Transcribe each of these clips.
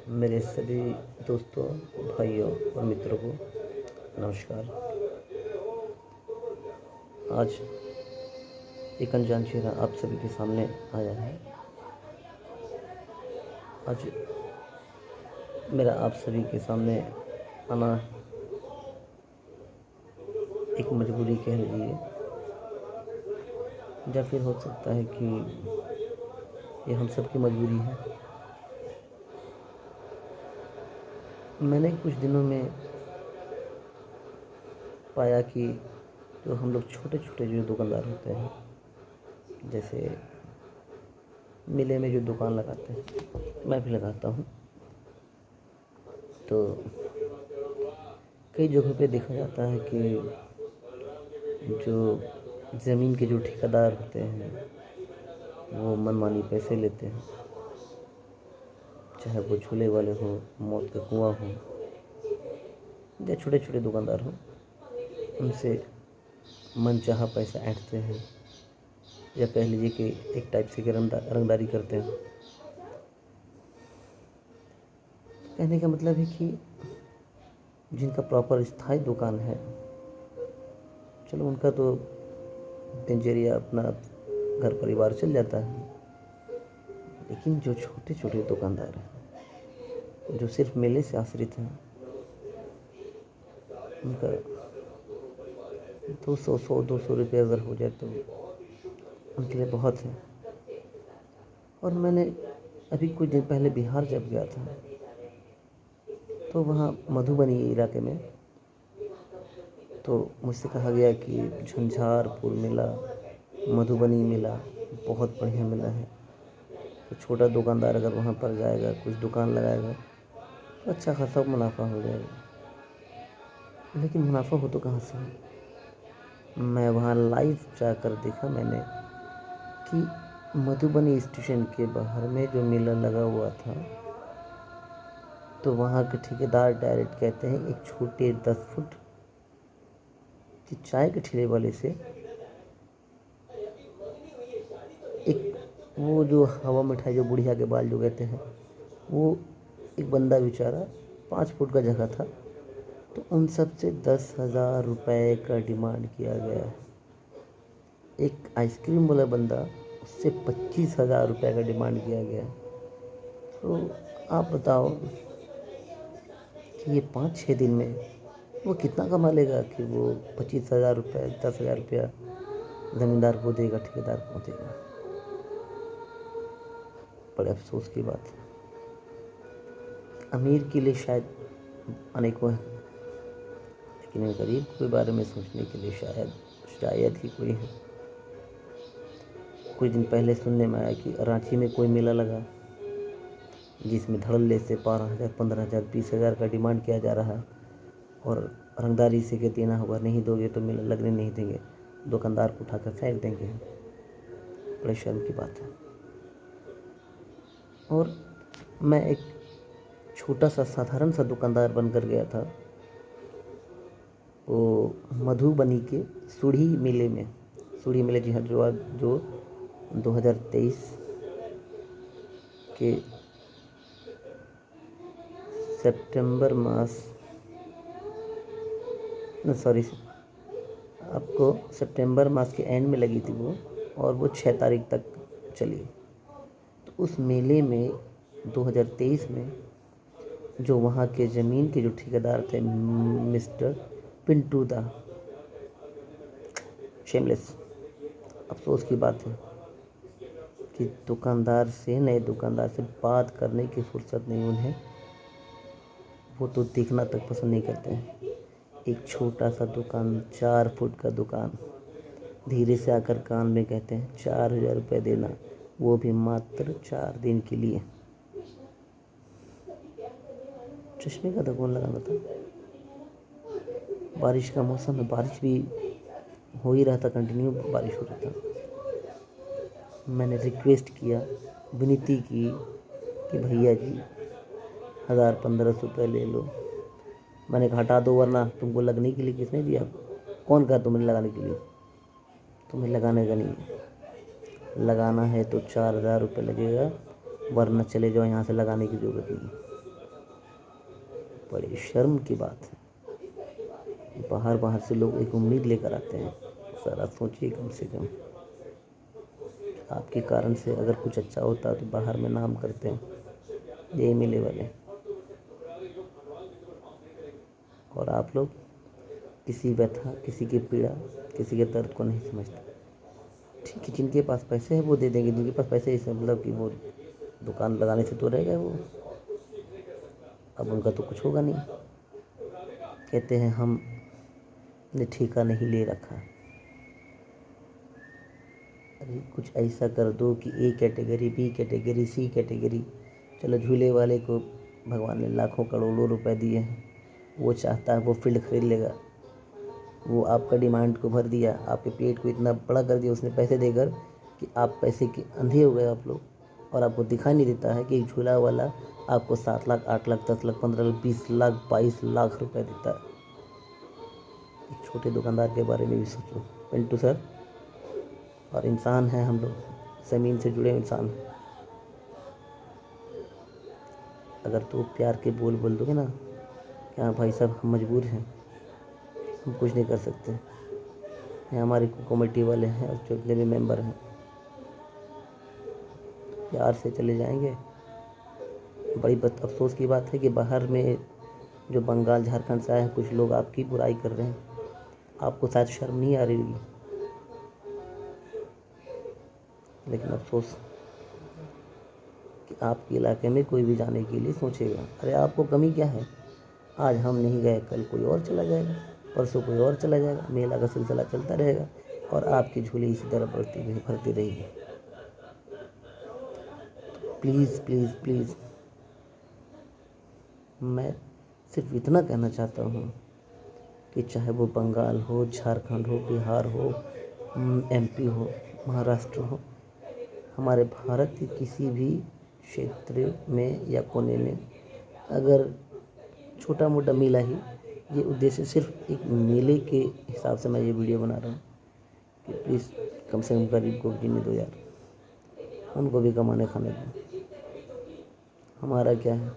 मेरे सभी दोस्तों, भाइयों और मित्रों को नमस्कार। आज एक अनजान चेहरा आप सभी के सामने आया है। आज मेरा आप सभी के सामने आना एक मजबूरी कह लीजिए, या फिर हो सकता है कि ये हम सबकी मजबूरी है। मैंने कुछ दिनों में पाया कि जो हम लोग छोटे छोटे जो दुकानदार होते हैं, जैसे मेले में जो दुकान लगाते हैं, मैं भी लगाता हूँ, तो कई जगहों पे देखा जाता है कि जो ज़मीन के जो ठेकेदार होते हैं वो मनमानी पैसे लेते हैं, चाहे वो झूले वाले हो, मौत का कुआं हो, या छोटे छोटे दुकानदार हो, उनसे मनचाहा पैसा ऐंठते हैं, या कह लीजिए कि एक टाइप से रंगदारी करते हैं। कहने का मतलब है कि जिनका प्रॉपर स्थायी दुकान है, चलो उनका तो दिनचर्या अपना घर परिवार चल जाता है, लेकिन जो छोटे छोटे दुकानदार हैं, जो सिर्फ मेले से आश्रित हैं, उनका 200 रुपये अगर हो जाए तो उनके लिए बहुत है। और मैंने अभी कुछ दिन पहले बिहार जब गया था, तो वहाँ मधुबनी इलाके में तो मुझसे कहा गया कि झंझारपुर मेला, मधुबनी मेला बहुत बढ़िया मेला है। तो छोटा दुकानदार अगर वहाँ पर जाएगा, कुछ दुकान लगाएगा, तो अच्छा खासा मुनाफा हो जाएगा। लेकिन मुनाफा हो तो कहाँ से? मैं वहाँ लाइव जाकर देखा मैंने कि मधुबनी स्टेशन के बाहर में जो मेला लगा हुआ था, तो वहाँ के ठेकेदार डायरेक्ट कहते हैं एक छोटे 10 फुट की चाय के ठेले वाले से एक वो जो हवा मिठाई जो बुढ़िया के बाल जो कहते हैं, वो एक बंदा बेचारा 5 फुट का जगह था, तो उन सब से 10,000 रुपये का डिमांड किया गया। एक आइसक्रीम वाला बंदा, उससे 25,000 रुपये का डिमांड किया गया। तो आप बताओ कि ये 5-6 दिन में वो कितना कमा लेगा कि वो 25,000 रुपये, 10,000 रुपया ज़मींदार को देगा, ठेकेदार को देगा। बड़े अफसोस की बात है। अमीर के लिए शायद अनेकों हैं, लेकिन गरीब के बारे में सोचने के लिए शायद ही कोई है। कुछ दिन पहले सुनने में आया कि रांची में कोई मेला लगा, जिसमें धड़ल्ले से 12,000, 15,000, 20,000 का डिमांड किया जा रहा है, और रंगदारी से के देना होगा, नहीं दोगे तो मेला लगने नहीं देंगे, दुकानदार को उठाकर फेंक देंगे। बड़े शर्म की बात है। और मैं एक छोटा सा साधारण सा दुकानदार बनकर गया था, वो मधुबनी के सूढ़ी मेले में। सूढ़ी मेले, जी हाँ, जो 2023 के सितंबर मास, सॉरी, आपको सितंबर मास के एंड में लगी थी वो, और वो 6 तारीख तक चली। तो उस मेले में 2023 में जो वहाँ के ज़मीन के जो ठेकेदार थे, मिस्टर पिंटू दा, शेमलेस, अफसोस की बात है कि नए दुकानदार से बात करने की फुर्सत नहीं उन्हें, वो तो देखना तक पसंद नहीं करते हैं। एक छोटा सा दुकान, 4 फुट का दुकान, धीरे से आकर कान में कहते हैं 4,000 रुपये देना, वो भी मात्र 4 दिन के लिए। चश्मे का तो कौन लगाना था? बारिश का मौसम है, बारिश भी हो ही रहा था, कंटिन्यू बारिश हो रहा था। मैंने रिक्वेस्ट किया, विनती की कि भैया जी 1,000-1,500 रुपये ले लो। मैंने कहा हटा दो, वरना तुमको लगने के लिए किसने दिया? कौन कहा तुम्हें लगाने के लिए? तुम्हें लगाने का नहीं है, लगाना है तो 4,000 रुपये लगेगा, वरना चले जाओ यहाँ से, लगाने की ज़रूरत नहीं। बड़ी शर्म की बात है। बाहर बाहर से लोग एक उम्मीद लेकर आते हैं। सर आप सोचिए, कम से कम आपके कारण से अगर कुछ अच्छा होता तो बाहर में नाम करते हैं, यही मिले वाले। और आप लोग किसी व्यथा, किसी की पीड़ा, किसी के दर्द को नहीं समझते। ठीक है, जिनके पास पैसे हैं वो दे देंगे, जिनके पास पैसे इससे मतलब कि वो दुकान लगाने से तो रह गए वो, अब उनका तो कुछ होगा नहीं। कहते हैं हमने ठेका नहीं ले रखा। अरे कुछ ऐसा कर दो कि A category, B category, C category. चलो झूले वाले को भगवान ने लाखों करोड़ों रुपए दिए हैं, वो चाहता है वो फील्ड खरीद लेगा। वो आपका डिमांड को भर दिया, आपके पेट को इतना बड़ा कर दिया उसने पैसे देकर कि आप पैसे के अंधे हो गए आप लोग। और आपको दिखाई नहीं देता है कि एक झूला वाला आपको 7 लाख, 8 लाख, 10 लाख, 15 लाख, 20 लाख, 22 लाख रुपए देता है। एक छोटे दुकानदार के बारे में भी सोचो पिंटू सर। और इंसान हैं हम लोग, ज़मीन से जुड़े इंसान। अगर तो प्यार के बोल दोगे ना कि हाँ भाई साहब हम मजबूर हैं, हम कुछ नहीं कर सकते, ये हमारे कमेटी वाले हैं और जितने भी मेंबर हैं प्यार से चले जाएंगे। बड़ी अफसोस की बात है कि बाहर में जो बंगाल, झारखंड से आए हैं कुछ लोग आपकी बुराई कर रहे हैं। आपको शायद शर्म नहीं आ रही होगी, लेकिन अफसोस कि आपके इलाके में कोई भी जाने के लिए सोचेगा। अरे आपको कमी क्या है? आज हम नहीं गए, कल कोई और चला जाएगा, परसों कोई और चला जाएगा, मेला का सिलसिला चलता रहेगा और आपकी झोली इसी तरह भरती रहेगी। प्लीज़ प्लीज़ प्लीज़, मैं सिर्फ इतना कहना चाहता हूँ कि चाहे वो बंगाल हो, झारखंड हो, बिहार हो, एमपी हो, महाराष्ट्र हो, हमारे भारत के किसी भी क्षेत्र में या कोने में अगर छोटा मोटा मेला ही, ये उद्देश्य सिर्फ एक मेले के हिसाब से मैं ये वीडियो बना रहा हूँ कि प्लीज़ कम से कम गरीब को जीने दो यार, उनको भी कमाने खाने दो। हमारा क्या है,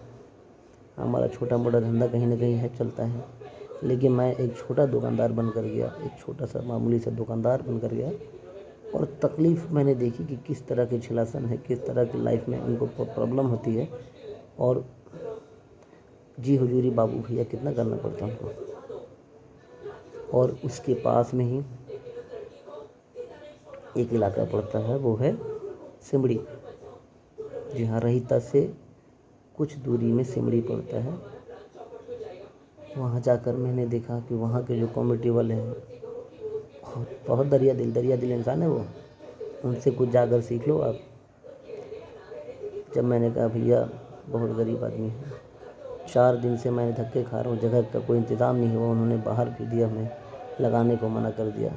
हमारा छोटा मोटा धंधा कहीं ना कहीं है, चलता है, लेकिन मैं एक छोटा दुकानदार बन कर गया, एक छोटा सा मामूली सा दुकानदार बन कर गया और तकलीफ़ मैंने देखी कि किस तरह के छिलासन है, किस तरह की लाइफ में उनको प्रॉब्लम होती है। और जी हुजूरी बाबू भैया कितना करना पड़ता है उनको। और उसके पास में ही एक इलाका पड़ता है, वो है सिमड़ी। जी हाँ, रहीता से कुछ दूरी में सिमड़ी पड़ता है। वहाँ जाकर मैंने देखा कि वहाँ के जो कमेटी वाले हैं बहुत दरिया दिल इंसान है वो, उनसे कुछ जाकर सीख लो आप। जब मैंने कहा भैया बहुत गरीब आदमी है, 4 दिन से मैं धक्के खा रहा हूँ, जगह का कोई इंतज़ाम नहीं हुआ, उन्होंने बाहर भी दिया, हमें लगाने को मना कर दिया।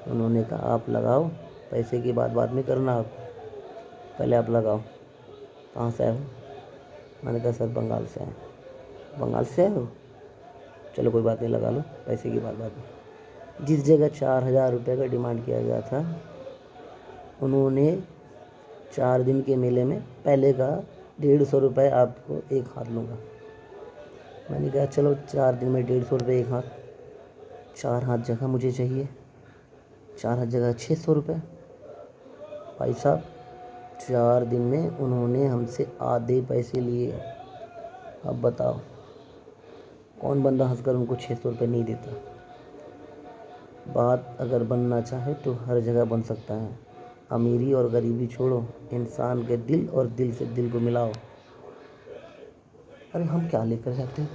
उन्होंने कहा आप लगाओ, पैसे की बात बाद में करना, आप पहले आप लगाओ। कहाँ से आए हो? मैंने कहा सर बंगाल से आए। बंगाल से आए हो? चलो कोई बात नहीं, लगा लो, पैसे की बात बाद में। जिस जगह 4,000 रुपये का डिमांड किया गया था, उन्होंने 4 दिन के मेले में पहले का 150 रुपये आपको एक हाथ लूँगा। मैंने कहा चलो 4 दिन में 150 रुपये एक हाथ, 4 हाथ जगह मुझे चाहिए, 4 हाथ जगह 600 रुपये। भाई साहब 4 दिन में उन्होंने हमसे आधे पैसे लिए। अब बताओ कौन बंदा हंसकर उनको 600 रुपये नहीं देता। बात अगर बनना चाहे तो हर जगह बन सकता है। अमीरी और गरीबी छोड़ो, इंसान के दिल और दिल से दिल को मिलाओ। अरे हम क्या लेकर जाते हैं,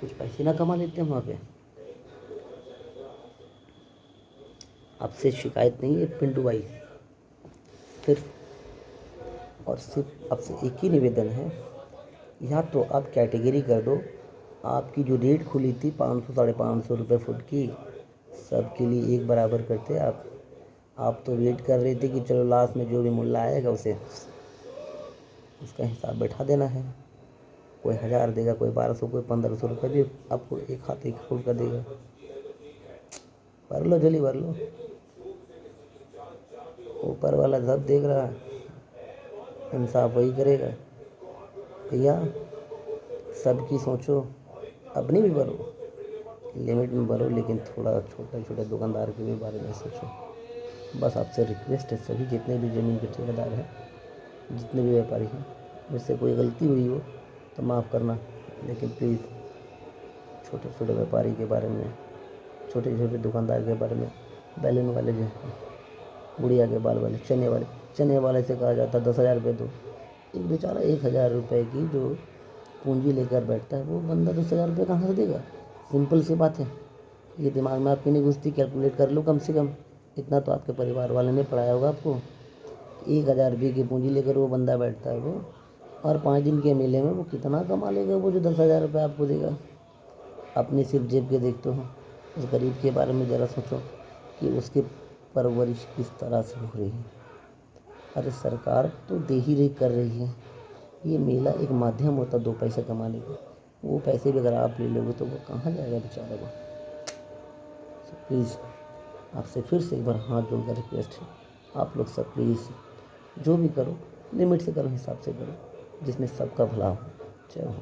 कुछ पैसे ना कमा लेते हैं वहाँ पे। आपसे शिकायत नहीं है पिंटू भाई, सिर्फ और सिर्फ आपसे एक ही निवेदन है, या तो आप कैटेगरी कर दो। आपकी जो रेट खुली थी 500 550 रुपये फुट की, सबके लिए एक बराबर करते आप तो वेट कर रहे थे कि चलो लास्ट में जो भी मूल्य आएगा उसे उसका हिसाब बैठा देना है। कोई 1000 देगा, कोई 1200, कोई 1500 रुपये भी आपको एक हाथ एक फुट का देगा। भर लो, जल्दी भर लो, ऊपर वाला सब देख रहा है, इंसाफ वही करेगा। भैया सबकी सोचो, अपनी भी भरो, लिमिट में भरो, लेकिन थोड़ा छोटे छोटे दुकानदार के भी बारे में सोचो। बस आपसे रिक्वेस्ट है, सभी जितने भी ज़मीन के ठेकेदार हैं, जितने भी व्यापारी हैं, मुझसे कोई गलती हुई हो तो माफ़ करना, लेकिन प्लीज़ छोटे छोटे व्यापारी के बारे में, छोटे छोटे दुकानदार के बारे में, बैलून वाले जो हैं, गुड़िया के बाल वाले, चने वाले से कहा जाता है 10,000 रुपये दो। एक बेचारा 1,000 रुपये की जो पूंजी लेकर बैठता है, वो बंदा 10,000 रुपये कहाँ से देगा? सिंपल सी बात है, ये दिमाग में आपकी नहीं घुसती? कैलकुलेट कर लो कम से कम, इतना तो आपके परिवार वाले ने पढ़ाया होगा आपको। 1,000 रुपये की पूंजी लेकर वो बंदा बैठता है वो, और 5 दिन के मेले में वो कितना कमा लेगा, वो जो 10,000 रुपये आपको देगा? अपनी सिर्फ जेब के देखते हो, उस गरीब के बारे में ज़रा सोचो कि उसकी परवरिश किस तरह से हो रही है। अरे सरकार तो दे ही रही, कर रही है। ये मेला एक माध्यम होता 2 पैसे कमाने का, वो पैसे भी अगर आप ले लोगे तो वो कहाँ जाएगा बेचारा वो। प्लीज़ आपसे फिर से एक बार हाथ जोड़कर रिक्वेस्ट है, आप लोग सब प्लीज़ जो भी करो लिमिट से करो, हिसाब से करो, जिसमें सबका भला हो। जय हो।